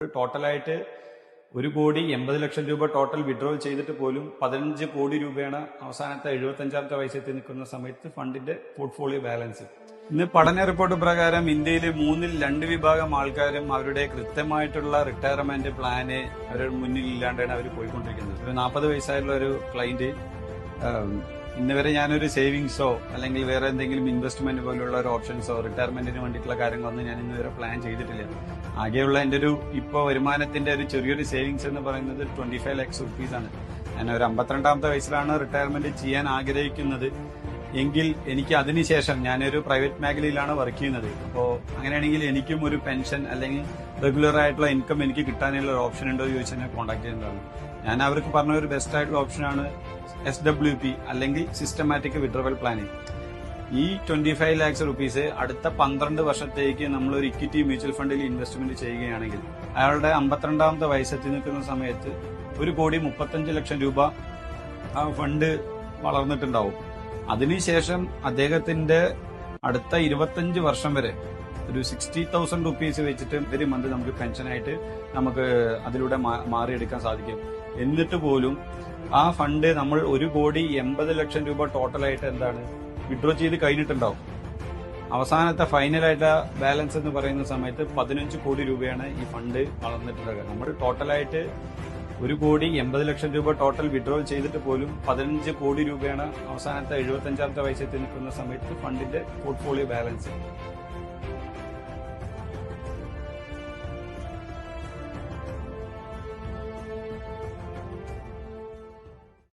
ടോട്ടലായിട്ട് 1,80,00,000 രൂപ total withdrawal ചെയ്തിട്ട് പോലും 15 കോടി രൂപയാണ് അവസാനത്തെ 75ാമത്തെ വയസ്സെത്തി നിൽക്കുന്ന സമയത്ത് ഫണ്ടിന്റെ പോർട്ട്ഫോളിയോ ബാലൻസ്. ഇന്ന് പഠന റിപ്പോർട്ട് പ്രകാരം ഇന്ത്യയിൽ 2/3 വിഭാഗം ആൾക്കാരും അവരുടെ കൃത്യമായിട്ടുള്ള റിട്ടയർമെന്റ് പ്ലാന് അവരുടെ മുന്നിൽ ഇല്ലാണ്ടാണ് അവർ പോയിക്കൊണ്ടിരിക്കുന്നത്. ഒരു 40 വയസ്സായുള്ള ഒരു ക്ലയന്റ് ഇന്ന് വരെ ഞാനൊരു സേവിങ്സോ അല്ലെങ്കിൽ വേറെ എന്തെങ്കിലും ഇൻവെസ്റ്റ്മെന്റ് പോലുള്ള ഒരു ഓപ്ഷൻസോ റിട്ടയർമെന്റിന് വേണ്ടിയിട്ടുള്ള കാര്യങ്ങളൊന്നും ഞാൻ ഇന്ന് വരെ പ്ലാൻ ചെയ്തിട്ടില്ല. ആകെയുള്ള എന്റെ ഒരു ഇപ്പൊ വരുമാനത്തിന്റെ ഒരു ചെറിയൊരു സേവിങ്സ് എന്ന് പറയുന്നത് 25 lakhs rupees ആണ്. ഞാൻ ഒരു 52ാമത്തെ വയസ്സിലാണ് റിട്ടയർമെന്റ് ചെയ്യാൻ ആഗ്രഹിക്കുന്നത് എങ്കിൽ എനിക്ക് അതിനുശേഷം ഞാനൊരു പ്രൈവറ്റ് മേഖലയിലാണ് വർക്ക് ചെയ്യുന്നത്. അപ്പോൾ അങ്ങനെയാണെങ്കിൽ എനിക്കും ഒരു പെൻഷൻ അല്ലെങ്കിൽ റെഗുലർ ആയിട്ടുള്ള ഇൻകം എനിക്ക് കിട്ടാനുള്ള ഒരു ഓപ്ഷൻ ഉണ്ടോ എന്ന് ചോദിച്ചാൽ എന്നെ കോൺടാക്ട് ചെയ്യുന്നതാണ്. ഞാൻ അവർക്ക് പറഞ്ഞ ഒരു ബെസ്റ്റ് ആയിട്ടുള്ള ഓപ്ഷനാണ് SWP അല്ലെങ്കിൽ സിസ്റ്റമാറ്റിക് വിഡ്രോവൽ പ്ലാനിങ്. ഈ 25 lakhs rupees അടുത്ത 12 വർഷത്തേക്ക് നമ്മൾ ഒരു ഇക്വിറ്റി മ്യൂച്വൽ ഫണ്ടിൽ ഇൻവെസ്റ്റ്മെന്റ് ചെയ്യുകയാണെങ്കിൽ അയാളുടെ 52ാമത്തെ വയസ്സെത്തി നിൽക്കുന്ന സമയത്ത് 1,35,00,000 രൂപ ആ ഫണ്ട് വളർന്നിട്ടുണ്ടാവും. അതിനുശേഷം അദ്ദേഹത്തിന്റെ അടുത്ത 25 വർഷം വരെ ഒരു 60,000 rupees വെച്ചിട്ട് every month നമുക്ക് പെൻഷനായിട്ട് നമുക്ക് അതിലൂടെ മാറിയെടുക്കാൻ സാധിക്കും. എന്നിട്ട് പോലും ആ ഫണ്ട് നമ്മൾ 1,80,00,000 രൂപ ടോട്ടലായിട്ട് എന്താണ് വിഡ്രോ ചെയ്ത് കഴിഞ്ഞിട്ടുണ്ടാവും. അവസാനത്തെ ഫൈനലായിട്ട് ബാലൻസ് എന്ന് പറയുന്ന സമയത്ത് 15 കോടി രൂപയാണ് ഈ ഫണ്ട് വളർന്നിട്ടുള്ളത്. നമ്മൾ ടോട്ടലായിട്ട് 1,80,00,000 രൂപ ടോട്ടൽ വിഡ്രോൾ ചെയ്തിട്ട് പോലും 15 കോടി രൂപയാണ് അവസാനത്തെ 75ാമത്തെ വയസ്സെത്തി നിൽക്കുന്ന സമയത്ത് ഫണ്ടിന്റെ പോർട്ട്ഫോളിയോ ബാലൻസ്.